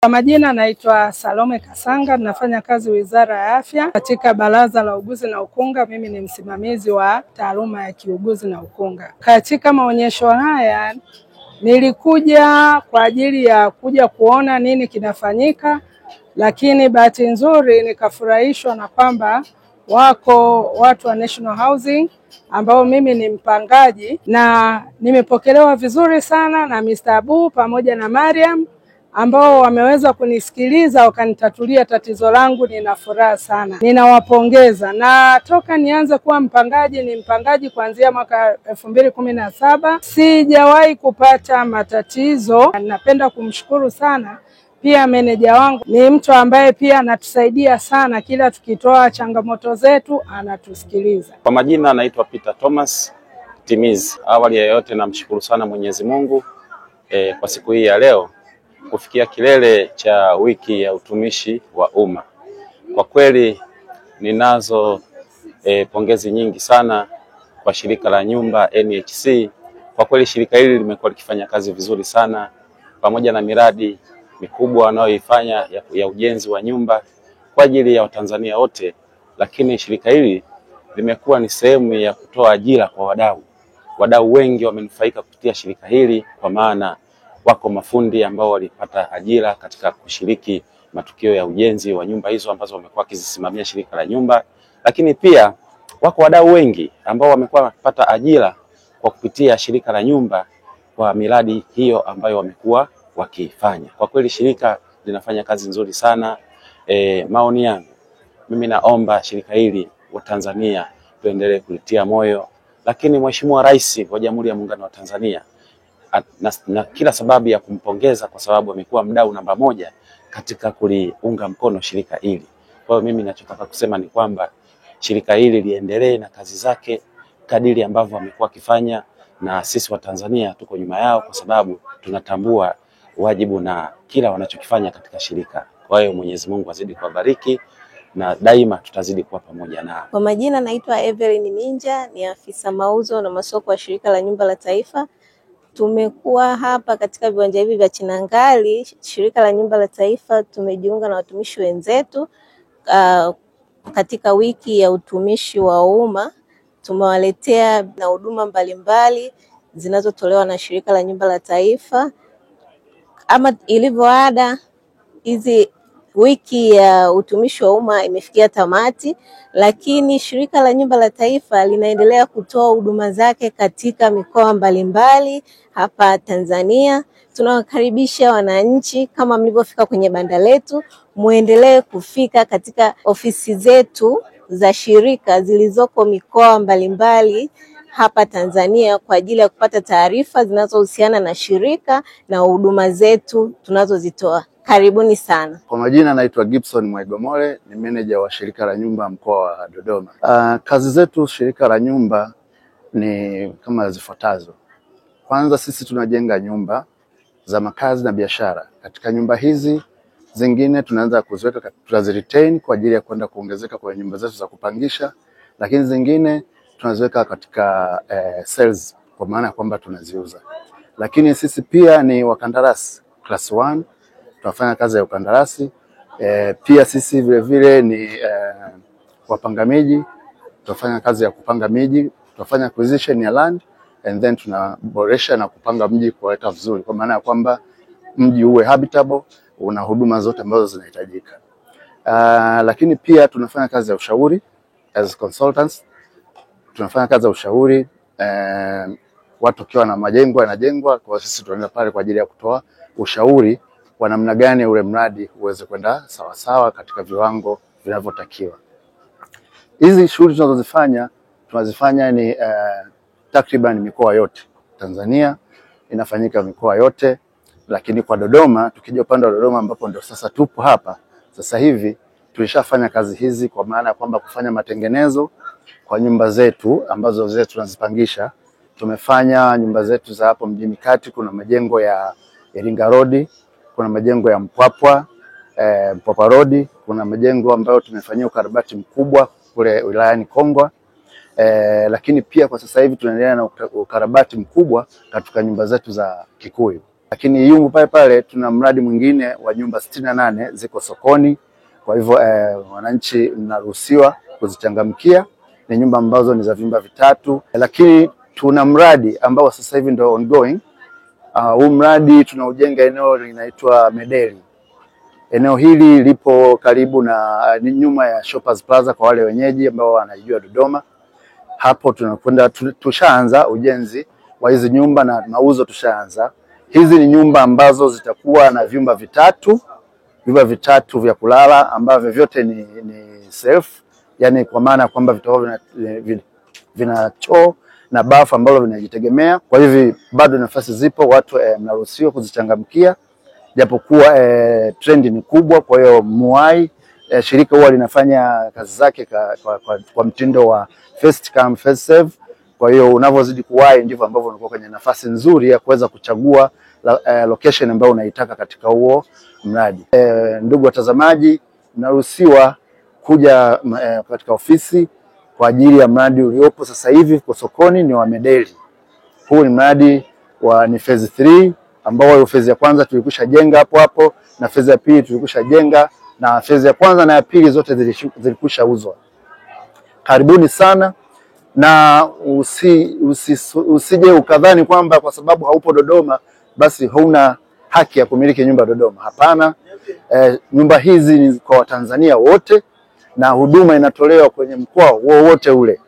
Kwa majina naitwa Salome Kasanga, nafanya kazi Wizara ya Afya katika Baraza la Uuguzi na Ukunga. Mimi ni msimamizi wa taaluma ya kiuguzi na ukunga. Katika maonyesho haya nilikuja kwa ajili ya kuja kuona nini kinafanyika, lakini bahati nzuri nikafurahishwa na kwamba wako watu wa National Housing ambao mimi ni mpangaji, na nimepokelewa vizuri sana na Mr. Abu pamoja na Mariam ambao wameweza kunisikiliza wakanitatulia tatizo langu. Nina furaha sana, ninawapongeza. Na toka nianze kuwa mpangaji, ni mpangaji kuanzia mwaka 2017, sijawahi kupata matatizo. Napenda kumshukuru sana pia meneja wangu, ni mtu ambaye pia anatusaidia sana, kila tukitoa changamoto zetu anatusikiliza. Kwa majina naitwa Peter Thomas Timizi. Awali ya yote namshukuru sana Mwenyezi Mungu kwa siku hii ya leo kufikia kilele cha wiki ya utumishi wa umma. Kwa kweli ninazo pongezi nyingi sana kwa shirika la nyumba NHC. Kwa kweli shirika hili limekuwa likifanya kazi vizuri sana, pamoja na miradi mikubwa wanayoifanya ya ujenzi wa nyumba kwa ajili ya Watanzania wote. Lakini shirika hili limekuwa ni sehemu ya kutoa ajira kwa wadau. Wadau wengi wamenufaika kupitia shirika hili, kwa maana wako mafundi ambao walipata ajira katika kushiriki matukio ya ujenzi wa nyumba hizo ambazo wamekuwa wakizisimamia shirika la nyumba. Lakini pia wako wadau wengi ambao wamekuwa wakipata ajira kwa kupitia shirika la nyumba kwa miradi hiyo ambayo wamekuwa wakifanya. Kwa kweli shirika linafanya kazi nzuri sana. Maoni yangu, mimi naomba shirika hili wa Tanzania tuendelee kulitia moyo, lakini Mheshimiwa Rais wa Jamhuri ya Muungano wa Tanzania na kila sababu ya kumpongeza kwa sababu amekuwa mdau namba moja katika kuliunga mkono shirika hili. Kwa hiyo mimi ninachotaka kusema ni kwamba shirika hili liendelee na kazi zake kadiri ambavyo amekuwa akifanya, na sisi wa Tanzania tuko nyuma yao kwa sababu tunatambua wajibu na kila wanachokifanya katika shirika. Kwa hiyo Mwenyezi Mungu azidi kuwabariki na daima tutazidi kuwa pamoja nao. Kwa majina naitwa Evelyn Minja, ni afisa mauzo na masoko wa shirika la nyumba la taifa. Tumekuwa hapa katika viwanja hivi vya Chinangali, shirika la nyumba la taifa, tumejiunga na watumishi wenzetu katika wiki ya utumishi wa umma. Tumewaletea na huduma mbalimbali zinazotolewa na shirika la nyumba la taifa. Ama ilivyo ada, hizi wiki ya utumishi wa umma imefikia tamati, lakini shirika la nyumba la taifa linaendelea kutoa huduma zake katika mikoa mbalimbali hapa Tanzania. Tunawakaribisha wananchi, kama mlivyofika kwenye banda letu, muendelee kufika katika ofisi zetu za shirika zilizoko mikoa mbalimbali hapa Tanzania kwa ajili ya kupata taarifa zinazohusiana na shirika na huduma zetu tunazozitoa. Karibuni sana. Kwa majina naitwa Gibson Mwaigomole, ni meneja wa shirika la nyumba mkoa wa Dodoma. Kazi zetu shirika la nyumba ni kama zifuatazo. Kwanza, sisi tunajenga nyumba za makazi na biashara. Katika nyumba hizi zingine tunaanza kuziweka, tunaziretain kwa ajili ya kwenda kuongezeka kwenye nyumba zetu za kupangisha, lakini zingine tunaziweka katika sales, kwa maana ya kwamba tunaziuza. Lakini sisi pia ni wakandarasi class 1, tunafanya kazi ya ukandarasi. Pia sisi vile vile ni wapanga miji, tunafanya kazi ya kupanga miji, tunafanya acquisition ya land and then tunaboresha na kupanga mji kuweka vizuri, kwa maana ya kwamba mji uwe habitable, una huduma zote ambazo zinahitajika. Lakini pia tunafanya kazi ya ushauri as consultants. Tunafanya kazi ya ushauri, watu kiwa na majengo yanajengwa, kwa sisi tunaenda pale kwa ajili ya kutoa ushauri kwa namna gani ule mradi uweze kwenda sawa sawa katika viwango vinavyotakiwa. Hizi shughuli tunazifanya ni takriban mikoa yote Tanzania, inafanyika mikoa yote, lakini kwa Dodoma, tukija upande wa Dodoma ambapo ndio sasa tupo hapa sasa hivi, tulishafanya kazi hizi, kwa maana ya kwamba kufanya matengenezo kwa nyumba zetu ambazo zetu tunazipangisha. Tumefanya nyumba zetu za hapo mjini kati, kuna majengo ya Iringa Road, kuna majengo ya Mpwapwa Road, kuna majengo ambayo tumefanyia ukarabati mkubwa kule wilayani Kongwa. Lakini pia kwa sasa hivi tunaendelea na ukarabati mkubwa katika nyumba zetu za Kikuyu. Lakini Iyungu pale tuna mradi mwingine wa nyumba 68 ziko sokoni. Kwa hivyo wananchi mnaruhusiwa kuzichangamkia. Ni nyumba ambazo ni za vyumba vitatu. Lakini tuna mradi ambao sasa hivi ndio ongoing. Huu mradi tunaujenga eneo linaitwa Medeli. Eneo hili lipo karibu na nyuma ya Shoppers Plaza kwa wale wenyeji ambao wanajua Dodoma. Hapo tunakwenda, tushaanza ujenzi wa hizi nyumba na mauzo tushaanza. Hizi ni nyumba ambazo zitakuwa na vyumba vitatu vya kulala ambavyo vyote ni self, yani kwa maana kwamba vitakuwa vina choo na bafu ambalo vinajitegemea. Kwa hivyo bado nafasi zipo, watu mnaruhusiwa kuzichangamkia. Japokuwa trend ni kubwa, kwa hiyo muwai. Shirika huwa linafanya kazi zake kwa mtindo wa first come first serve. Kwa hiyo unavyozidi kuwai ndivyo ambavyo unakuwa kwenye nafasi nzuri ya kuweza kuchagua location ambayo unaitaka katika huo mradi. Ndugu watazamaji, mnaruhusiwa kuja katika ofisi kwa ajili ya mradi uliopo sasa hivi kwa sokoni, ni wa Medeli. Huu ni mradi ni phase 3 ambao phase ya kwanza tulikusha jenga hapo na phase ya pili tulikusha jenga, na phase ya kwanza na ya pili zote zilikusha uzwa. Karibuni sana, na usije ukadhani kwamba kwa sababu haupo Dodoma basi hauna haki ya kumiliki nyumba Dodoma. Hapana, nyumba hizi ni kwa Watanzania wote na huduma inatolewa kwenye mkoa wowote ule.